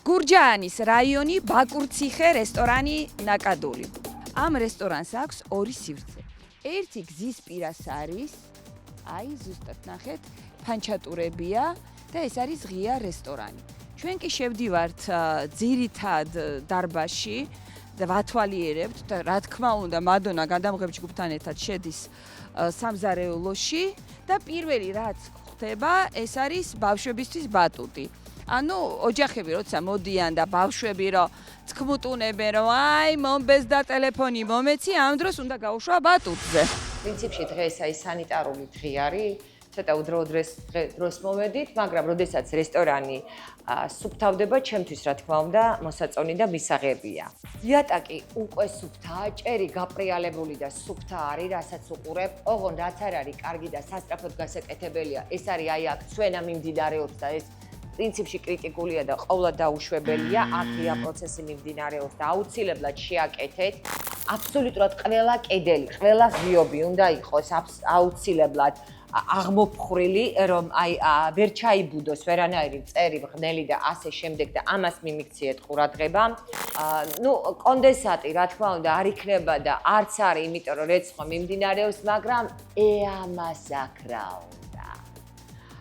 გურჯაანის რაიონი ბაკურციხე რესტორანი ნაკადული. ამ რესტორანს აქვს ორი სივრცე. ერთი გზის პირას არის, აი ზუსტად ნახეთ, ფანჩატურებია და ეს არის ღია რესტორანი. ჩვენ კი შევდივართ ძირითად დარბაზში და ვათვალიერებთ და რა თქმა უნდა მადონა გადამღებ ჯგუფთან ერთად შედის სამზარეულოში და პირველი რაც ხდება ეს არის ბავშვებისთვის ბატუტი. ანუ ოჯახები როცა მოდიან და ბავშვები რომ თქმუტუნებენ რომ აი მომბეს და ტელეფონი მომეცი ამ დროს უნდა გაუშვა ბატუტზე. პრინციპში დღეს აი სანიტარული დღე არის, ცოტა უდრო დროს მომედით, მაგრამ როდესაც რესტორანი სუფთავდება, ჩემთვის რა თქმა უნდა მოსაწონი და მისაღებია. იატაკი უკვე სუფთაა, ჭერი გაპრიალებული და სუფთა არის, რასაც უყურებ. ოღონდ რაც არ არის კარგი და სასწრაფოდ გასაკეთებელია, ეს არის აი აქ ჩვენა მიმდინარეობს და ეს პრინციპში კრიტიკულია და ყოვლად დაუშვებელია, აქ ღია პროცესი მიმდინარეობს და აუცილებლად შეაკეთეთ. აბსოლუტურად ყველა კედელი, ყველა ღიობი უნდა იყოს აუცილებლად აღმოფხრილი, რომ აი ვერ ჩაიბუდოს ვერანაირი წერი, მღნელი და ასე შემდეგ და ამას მიმიქციეთ ყურადღება. ნუ კონდენსატი რა თქმა უნდა არ იქნება და არც არის, იმიტომ რომ რეცხვა მიმდინარეობს, მაგრამ ამას აქ რა უნდა.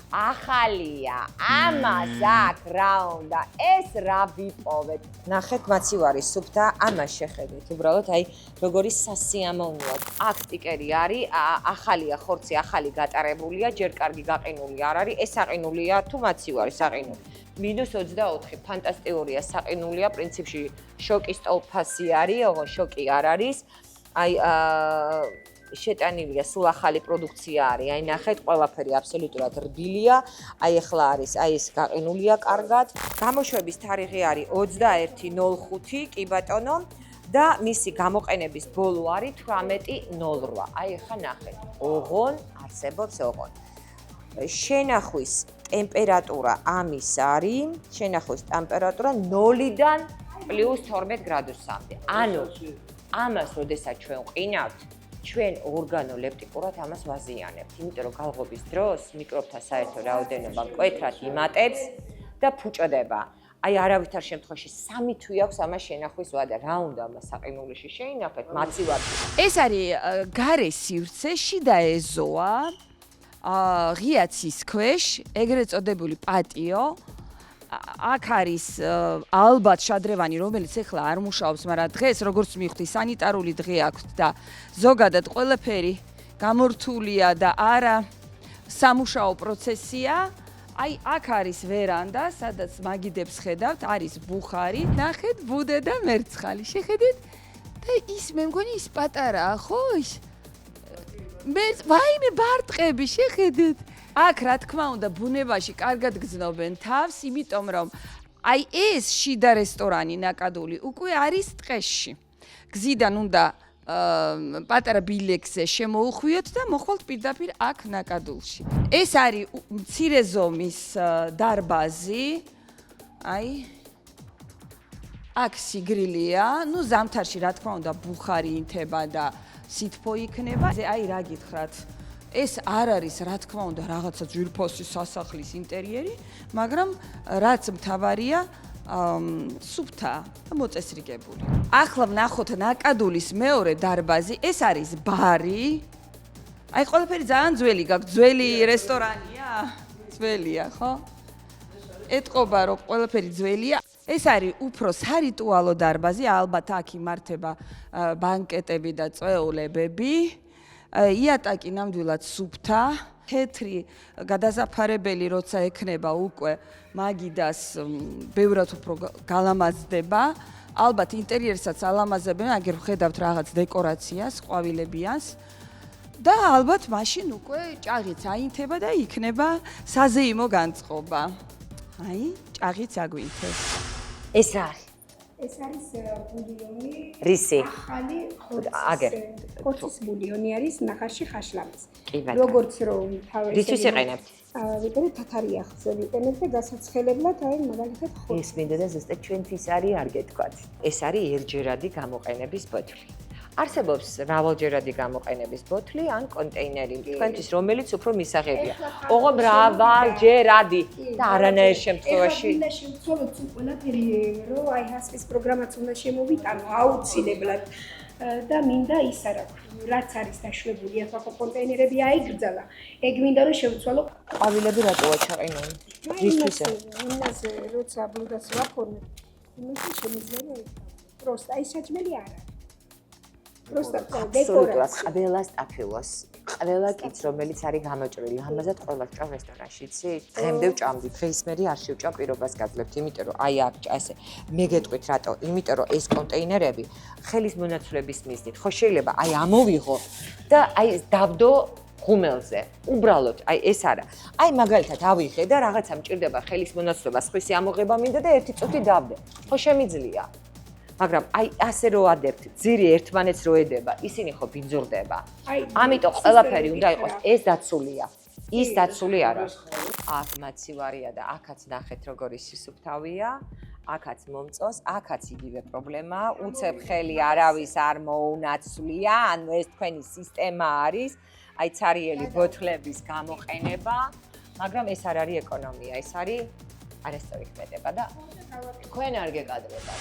ახალია, ამას აქ რა უნდა, ეს რა ვიპოვეთ. ნახეთ, მაცივარი სუფთა, ამას შეხედეთ. უბრალოდ აი როგორი სასიამოვნოა. აქ სტიკერი არის, ახალია ხორცი, ახალი გატარებულია, ჯერ კარგი გაყინული არ არის, ეს საყინულია თუ მაცივარი საყინული. -24, ფანტასტიკურია საყინულია, პრინციპში შოკის ტოლფასი არის, ოღონდ შოკი არ არის. აი შეტანილია სულ ახალი პროდუქცია არის. აი ნახეთ, ყველაფერი აბსოლუტურად რბილია. აი ახლა არის, აი ეს გაყინულია კარგად. გამოშვების თარიღი არის 21.05, კი ბატონო. და მისი გამოყენების ბოლო არის 18.08. აი ახლა ნახეთ. ოღონდ არსებობს ოღონდ. შენახვის ტემპერატურა ამის არის, შენახვის ტემპერატურა 0-დან +12 გრადუსამდე. ანუ ამას როდესაც ჩვენ ვყინავთ, ჩვენ ორგანოლეპტიკურად ამას ვაზიანებთ, იმიტომ რომ გალღობის დროს მიკრობთა საერთო რაოდენობა მკვეთრად იმატებს და ფუჭდება. აი არავითარ შემთხვევაში 3 თვე აქვს ამას შენახვის ვადა. რა უნდა ამას საყინულში შეინახეთ, მაცივარ. ეს არის გარე სივრცე, შიდა ეზოა, ღია ცის ქვეშ, ეგრეთ წოდებული პატიო. აქ არის ალბათ შადრევანი, რომელიც ეხლა არ მუშაობს, მაგრამ დღეს როგორც მივხვდი, სანიტარული დღე აქვს და ზოგადად ყველაფერი გამორთულია და არა სამუშაო პროცესია. აი აქ არის ვერანდა, სადაც მაგიდებს ხედავთ, არის ბუხარი. ნახეთ, ბუდე და მერცხალი. შეხედეთ და ის მე მგონი ის პატარაა, ხო? ვაიმე ბარტყები, შეხედეთ. აქ რა თქმა უნდა ბუნებაში კარგად გრძნობენ თავს, იმიტომ რომ აი ეს შიდა რესტორანი ნაკადული უკვე არის ტყეში. გზიდან უნდა პატარა ბილექსზე შემოუხვიოთ და მოხვალთ პირდაპირ აქ ნაკადულში. ეს არის მცირე ზომის დარბაზი. აი აქ სიგრილია, ნუ ზამთარში რა თქმა უნდა ბუხარი ინთება და სითბო იქნება. აი რა გითხრათ? ეს არ არის რა თქმა უნდა რაღაცა ძვირფასი სასახლის ინტერიერი, მაგრამ რაც მთავარია სუფთა და მოწესრიგებული. ახლა ვნახოთ ნაკადულის მეორე დარბაზი, ეს არის ბარი. აი ყველაფერი ძალიან ძველი გაქვს, ძველი რესტორანია, ძველია, ხო? ეტყობა რომ ყველაფერი ძველია. ეს არის უფრო სარიტუალო დარბაზი, ალბათ აქ იმართება ბანკეტები და წვეულებები. იატაკი ნამდვილად სუფთა, თეთრი გადაზაფარებელი როცა ექნება უკვე მაგიდას ბევრად უფრო გალამაზდება. ალბათ ინტერიერსაც ალამაზებენ, აგერ ვხედავთ რაღაც დეკორაციას, ყვავილებიანს. და ალბათ მაშინ უკვე ჭაღიც აინთება და იქნება საზეიმო განწყობა. აი, ჭაღიც აგვინთეს. ეს რა არის? ეს არის ბულიონი. რისი? ახალი აგერ. ხორცის ბულიონი არის ნახარში ხაშლამის. კი ბატონო. როგორც რომ თავი რისთვის იყენებთ? ვიყენებ თათარი ახზე ვიყენებ და გასაცხელებლად აი მაგალითად ხორცს. ეს მინდა და ზუსტად ჩვენთვის არის არ გეთქვათ. ეს არის ერთჯერადი გამოყენების ბოთლი. არსებობს მრავალჯერადი გამოყენების ბოთლი ან კონტეინერი, თქვენთვის რომელიც უფრო მისაღებია. ოღონდ მრავალჯერადი. და არანაირ შემთხვევაში უნდა შევცვალოთ ყველაფერი, რომ აი ჰასკის პროგრამაც უნდა შემოვიტანო აუცილებლად და მინდა ის არა, რაც არის დაშვებული, ახლა ხო კონტეინერები აიგრძალა. ეგ მინდა რომ შევცვალო. ყვავილები რატოა ჩაყინული? რისთვისა? იმაზე, როცა ბლუდას ვაფორმებ, იმაში შემიძლია პროსტა ის საჭმელი არ არის. პროსტა აბსოლუტურად ყველა სტაფილოს, ყველა კიც რომელიც არის გამოჭრილი, ამაზად ყველა ჭამ რესტორანში, იცი? დღემდე ვჭამდი, დღეს მე არ შევჭამ პირობას გაძლევთ, იმიტომ რომ აი აქ ასე მე გეტყვით რატო? იმიტომ რომ ეს კონტეინერები ხელის მონაცვლების მიზნით, ხო შეიძლება აი ამოვიღო და აი დავდო ღუმელზე. უბრალოდ, აი ეს არა. აი მაგალითად ავიღე და რაღაცა მჭირდება ხელის მონაცვლება, სხვისი ამოღება მინდა და ერთი წუთი დავდე. ხო შემიძლია. მაგრამ აი ასე რო ადებთ, ძირი ერთმანეთს რო ედება, ისინი ხო ბიძურდება. ამიტომ ყველაფერი უნდა იყოს ეს დაცულია. ის დაცული არა. აქ მაცივარია და აქაც ნახეთ როგორი სისუფთავია. აქაც მომწოს, აქაც იგივე პრობლემაა. უცებ ხელი არავის არ მოუნაცვლია, ანუ ეს თქვენი სისტემა არის. აი ცარიელი ბოთლების გამოყენება, მაგრამ ეს არ არის ეკონომია, ეს არის არასწორი ქმედება და თქვენ არ გეკადრებათ.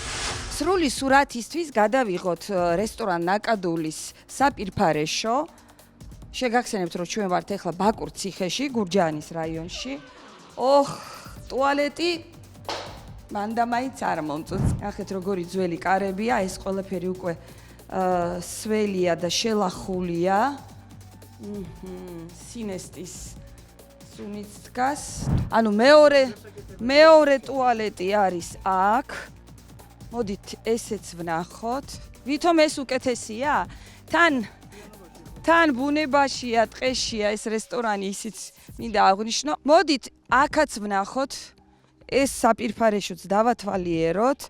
სრული სურათისთვის გადავიღოთ რესტორან ნაკადულის საპირფარეშო. შეგახსენებთ, რომ ჩვენ ვართ ახლა ბაკურ ციხეში, გურჯაანის რაიონში. ტუალეტი მანდამაიც არ მომწონს. ნახეთ, როგორი ძველი კარებია, ეს ყველაფერი უკვე სველია და შელახულია. სინესტის სუნიც დგას. ანუ მეორე ტუალეტი არის აქ. მოდით ესეც ვნახოთ. ვითომ ეს უკეთესია? თან ბუნებაშია, ტყეშია ეს რესტორანი, ისიც მინდა აღვნიშნო. მოდით აქაც ვნახოთ. ეს საპირფარეშოც დავათვალიეროთ.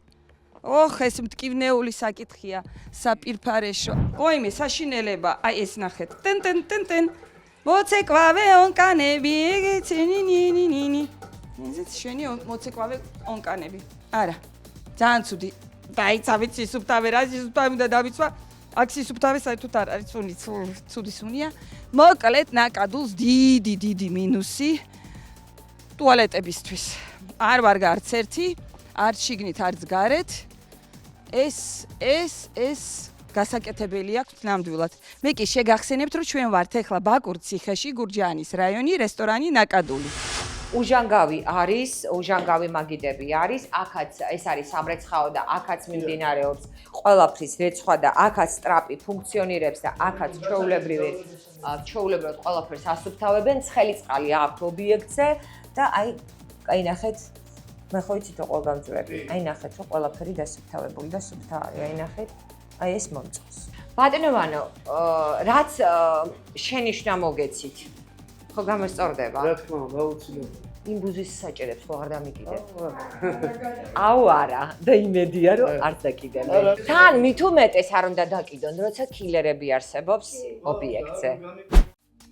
ეს მტკივნეული საკითხია საპირფარეშო. ოიმე საშინელება, აი ეს ნახეთ. ტენ. მოცეკვავე ონკანები, ეგეცენინინინინი. ესეც შენი მოცეკვავე ონკანები. არა. ძალიან ცუდი. დაიცავით სისუფთავე, რა სისუფთავე მინდა დავიცვა. აქ სისუფთავე საერთოდ არ არის ცუდი სუნია. მოკლედ ნაკადულს დიდი მინუსი ტუალეტებისთვის. არ ვარ არც ერთი, არც შიგნით, არც გარეთ. ეს გასაკეთებელი აქვს ნამდვილად. მე კი შეგახსენებთ, რომ ჩვენ ვართ ახლა ბაკურ ციხეში, გურჯაანის რაიონი, რესტორანი ნაკადული. უჟანგავი არის, უჟანგავი მაგიდები არის, აქაც ეს არის სამრეცხაო და აქაც მიმდინარეობს ყველაფრის რეცხვა და აქაც ტრაპი ფუნქციონირებს და აქაც ჩვეულებრივად ყველაფერს ასუფთავებენ, ცხელი წყალი აქვს ობიექტზე და აი ნახეთ, მე ხო იცით რომ ყველგამძლები. აი ნახეთ რომ ყველაფერი დასუფთავებული და სუფთა არის. აი ნახეთ, აი ეს მომწონს. ბატონო, რაც შენიშვნა მოგეცით. ხო გამოსწორდება? რა თქმა უნდა, აუცილებლად. იმ ბუზის საჭერებს ხო არ დამიკიდებ? აუ არა, და იმედია რომ არ დაკიდებ. თან მით უმეტეს არ უნდა დაკიდონ, როცა კილერები არსებობს ობიექტზე.